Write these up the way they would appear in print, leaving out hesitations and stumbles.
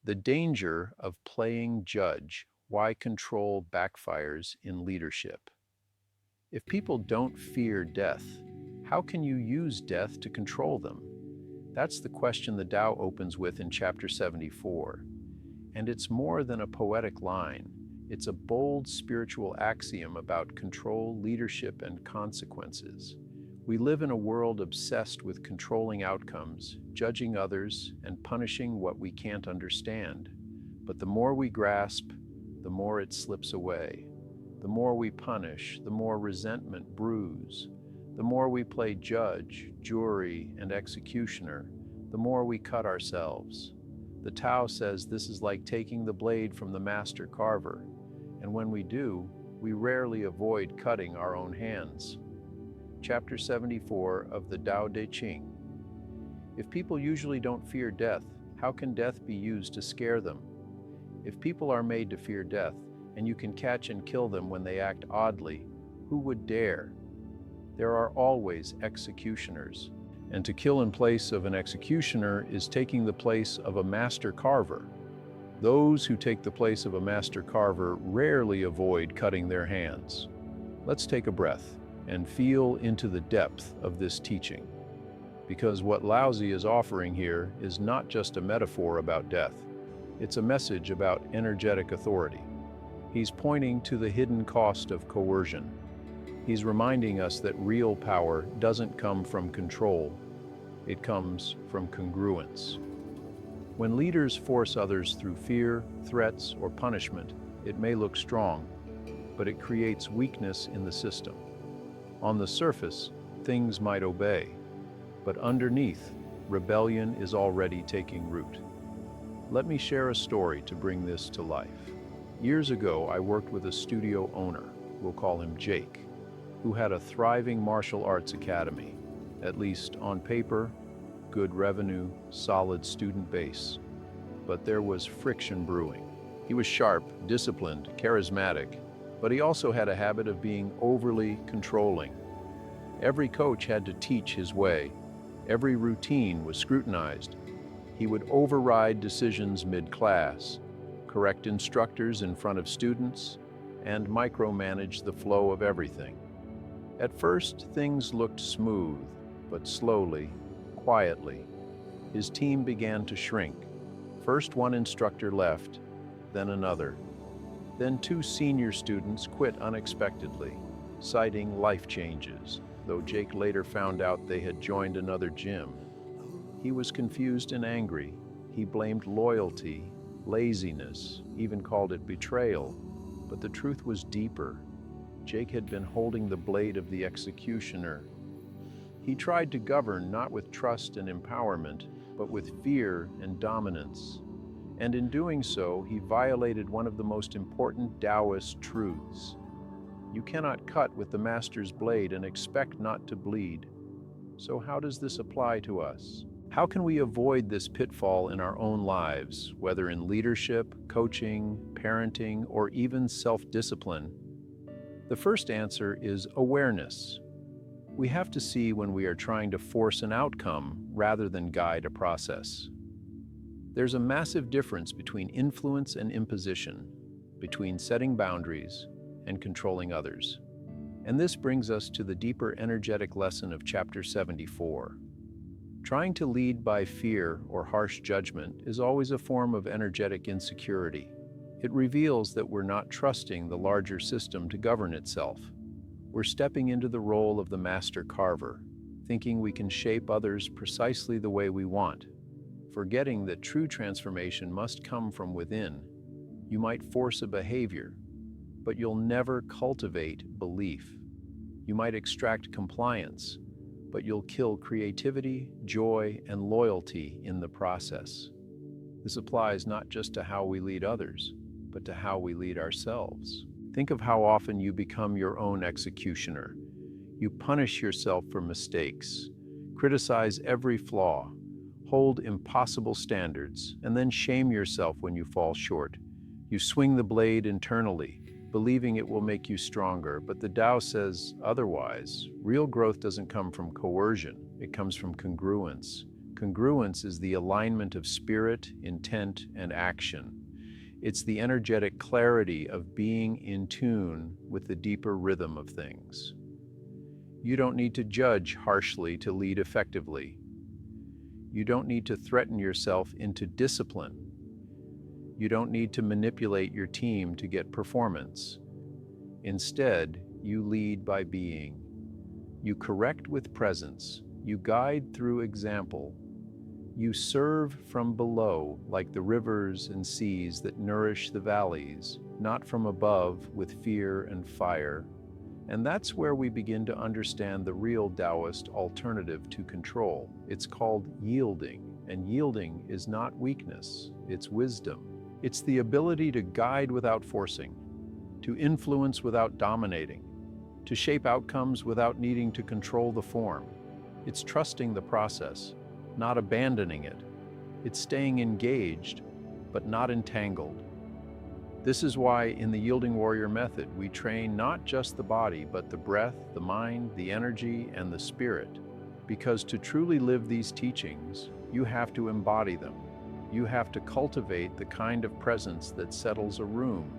The danger of playing judge, why control backfires in leadership. If people don't fear death, how can you use death to control them? That's the question the Tao opens with in chapter 74. And it's more than a poetic line. It's a bold spiritual axiom about control, leadership, and consequences. We live in a world obsessed with controlling outcomes, judging others, and punishing what we can't understand. But the more we grasp, the more it slips away. The more we punish, the more resentment brews. The more we play judge, jury, and executioner, the more we cut ourselves. The Tao says this is like taking the blade from the master carver, and when we do, we rarely avoid cutting our own hands. Chapter 74 of the Tao Te Ching. If people usually don't fear death, how can death be used to scare them? If people are made to fear death, and you can catch and kill them when they act oddly, who would dare? There are always executioners, and to kill in place of an executioner is taking the place of a master carver. Those who take the place of a master carver rarely avoid cutting their hands. Let's take a breath and feel into the depth of this teaching. Because what Laozi is offering here is not just a metaphor about death. It's a message about energetic authority. He's pointing to the hidden cost of coercion. He's reminding us that real power doesn't come from control. It comes from congruence. When leaders force others through fear, threats, or punishment, it may look strong, but it creates weakness in the system. On the surface, things might obey, but underneath, rebellion is already taking root. Let me share a story to bring this to life. Years ago, I worked with a studio owner, we'll call him Jake, who had a thriving martial arts academy. At least on paper, good revenue, solid student base. But there was friction brewing. He was sharp, disciplined, charismatic, but he also had a habit of being overly controlling. Every coach had to teach his way. Every routine was scrutinized. He would override decisions mid-class, correct instructors in front of students, and micromanage the flow of everything. At first, things looked smooth, but slowly, quietly, his team began to shrink. First one instructor left, then another. Then two senior students quit unexpectedly, citing life changes, though Jake later found out they had joined another gym. He was confused and angry. He blamed loyalty, laziness, even called it betrayal. But the truth was deeper. Jake had been holding the blade of the executioner. He tried to govern not with trust and empowerment, but with fear and dominance. And in doing so, he violated one of the most important Taoist truths. You cannot cut with the master's blade and expect not to bleed. So how does this apply to us? How can we avoid this pitfall in our own lives, whether in leadership, coaching, parenting, or even self-discipline? The first answer is awareness. We have to see when we are trying to force an outcome rather than guide a process. There's a massive difference between influence and imposition, between setting boundaries and controlling others. And this brings us to the deeper energetic lesson of chapter 74. Trying to lead by fear or harsh judgment is always a form of energetic insecurity. It reveals that we're not trusting the larger system to govern itself. We're stepping into the role of the master carver, thinking we can shape others precisely the way we want, forgetting that true transformation must come from within. You might force a behavior, but you'll never cultivate belief. You might extract compliance, but you'll kill creativity, joy, and loyalty in the process. This applies not just to how we lead others, but to how we lead ourselves. Think of how often you become your own executioner. You punish yourself for mistakes, criticize every flaw, hold impossible standards, and then shame yourself when you fall short. You swing the blade internally, believing it will make you stronger, but the Tao says otherwise. Real growth doesn't come from coercion, it comes from congruence. Congruence is the alignment of spirit, intent, and action. It's the energetic clarity of being in tune with the deeper rhythm of things. You don't need to judge harshly to lead effectively. You don't need to threaten yourself into discipline. You don't need to manipulate your team to get performance. Instead, you lead by being. You correct with presence. You guide through example. You serve from below like the rivers and seas that nourish the valleys, not from above with fear and fire. And that's where we begin to understand the real Taoist alternative to control. It's called yielding, and yielding is not weakness, it's wisdom. It's the ability to guide without forcing, to influence without dominating, to shape outcomes without needing to control the form. It's trusting the process, not abandoning it. It's staying engaged, but not entangled. This is why in the Yielding Warrior method, we train not just the body, but the breath, the mind, the energy, and the spirit. Because to truly live these teachings, you have to embody them. You have to cultivate the kind of presence that settles a room,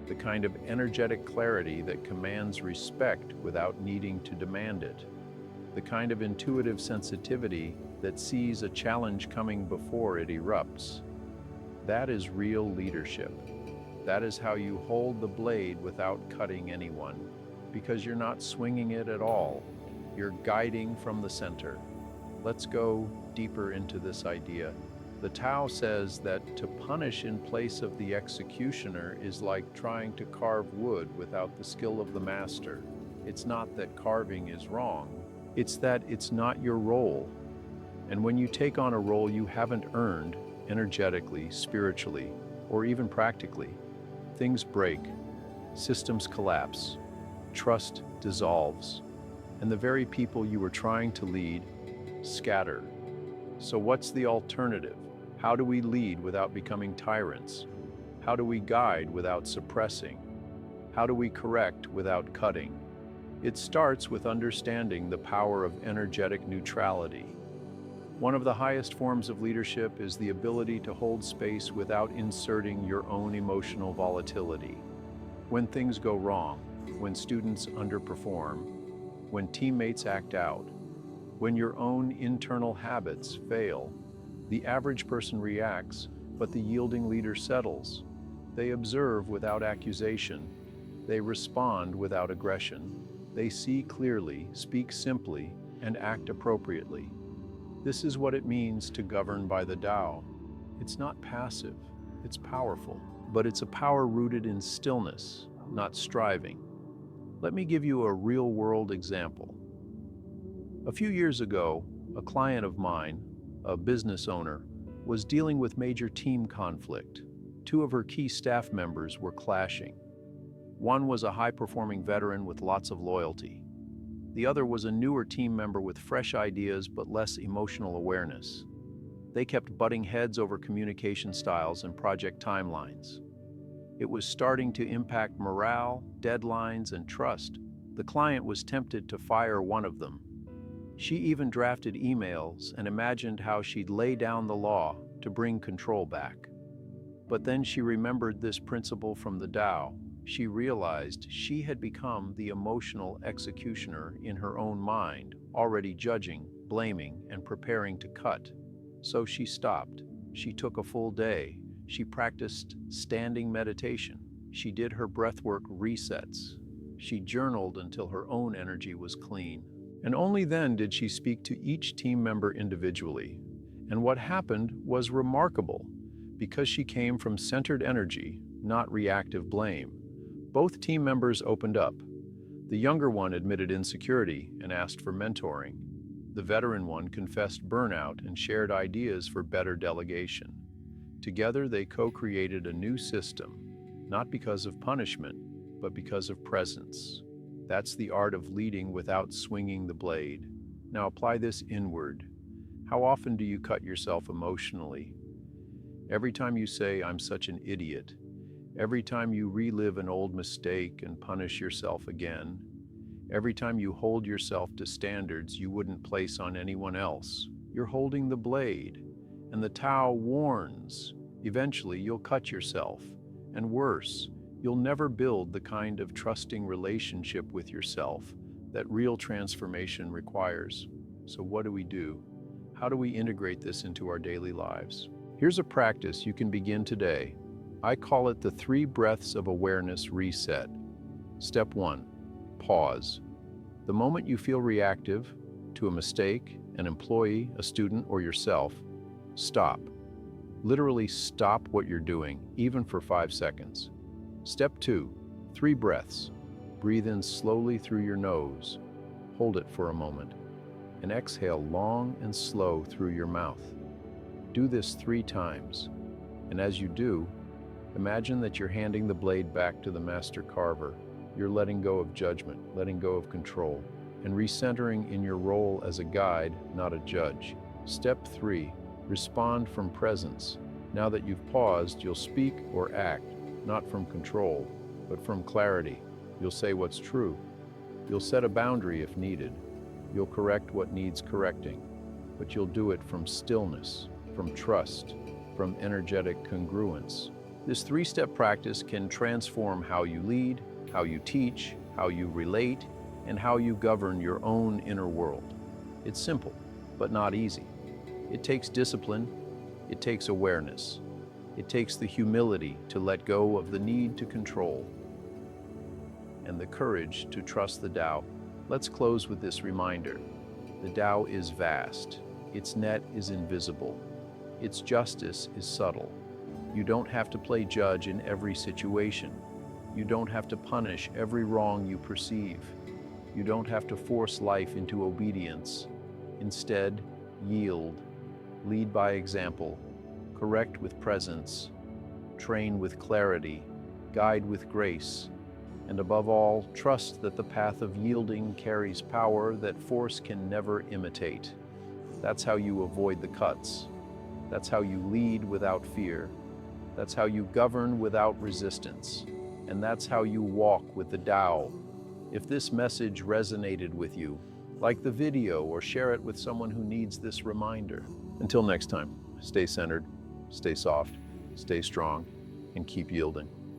the kind of energetic clarity that commands respect without needing to demand it, the kind of intuitive sensitivity that sees a challenge coming before it erupts. That is real leadership. That is how you hold the blade without cutting anyone, because you're not swinging it at all. You're guiding from the center. Let's go deeper into this idea. The Tao says that to punish in place of the executioner is like trying to carve wood without the skill of the master. It's not that carving is wrong, it's that it's not your role. And when you take on a role you haven't earned, energetically, spiritually, or even practically, things break, systems collapse, trust dissolves, and the very people you were trying to lead scatter. So what's the alternative? How do we lead without becoming tyrants? How do we guide without suppressing? How do we correct without cutting? It starts with understanding the power of energetic neutrality. One of the highest forms of leadership is the ability to hold space without inserting your own emotional volatility. When things go wrong, when students underperform, when teammates act out, when your own internal habits fail, the average person reacts, but the yielding leader settles. They observe without accusation. They respond without aggression. They see clearly, speak simply, and act appropriately. This is what it means to govern by the Tao. It's not passive, it's powerful, but it's a power rooted in stillness, not striving. Let me give you a real-world example. A few years ago, a client of mine, a business owner, was dealing with major team conflict. Two of her key staff members were clashing. One was a high-performing veteran with lots of loyalty. The other was a newer team member with fresh ideas but less emotional awareness. They kept butting heads over communication styles and project timelines. It was starting to impact morale, deadlines, and trust. The client was tempted to fire one of them. She even drafted emails and imagined how she'd lay down the law to bring control back. But then she remembered this principle from the Tao. She realized she had become the emotional executioner in her own mind, already judging, blaming, and preparing to cut. So she stopped. She took a full day. She practiced standing meditation. She did her breathwork resets. She journaled until her own energy was clean. And only then did she speak to each team member individually. And what happened was remarkable, because she came from centered energy, not reactive blame. Both team members opened up. The younger one admitted insecurity and asked for mentoring. The veteran one confessed burnout and shared ideas for better delegation. Together, they co-created a new system, not because of punishment, but because of presence. That's the art of leading without swinging the blade. Now apply this inward. How often do you cut yourself emotionally? Every time you say, "I'm such an idiot," every time you relive an old mistake and punish yourself again, every time you hold yourself to standards you wouldn't place on anyone else, You're holding the blade, and the Tao warns. Eventually, you'll cut yourself, and worse, you'll never build the kind of trusting relationship with yourself that real transformation requires. So what do we do? How do we integrate this into our daily lives? Here's a practice you can begin today. I call it the 3 breaths of awareness reset. Step 1, pause. The moment you feel reactive to a mistake, an employee, a student, or yourself, stop. Literally stop what you're doing, even for 5 seconds. Step 2, 3 breaths. Breathe in slowly through your nose. Hold it for a moment. And exhale long and slow through your mouth. Do this 3 times. And as you do, imagine that you're handing the blade back to the master carver. You're letting go of judgment, letting go of control, and recentering in your role as a guide, not a judge. Step 3, respond from presence. Now that you've paused, you'll speak or act, not from control, but from clarity. You'll say what's true. You'll set a boundary if needed. You'll correct what needs correcting, but you'll do it from stillness, from trust, from energetic congruence. This 3-step practice can transform how you lead, how you teach, how you relate, and how you govern your own inner world. It's simple, but not easy. It takes discipline, it takes awareness, it takes the humility to let go of the need to control, and the courage to trust the Tao. Let's close with this reminder. The Tao is vast, its net is invisible, its justice is subtle. You don't have to play judge in every situation. You don't have to punish every wrong you perceive. You don't have to force life into obedience. Instead, yield, lead by example, correct with presence, train with clarity, guide with grace, and above all, trust that the path of yielding carries power that force can never imitate. That's how you avoid the cuts. That's how you lead without fear. That's how you govern without resistance. And that's how you walk with the Tao. If this message resonated with you, like the video or share it with someone who needs this reminder. Until next time, stay centered, stay soft, stay strong, and keep yielding.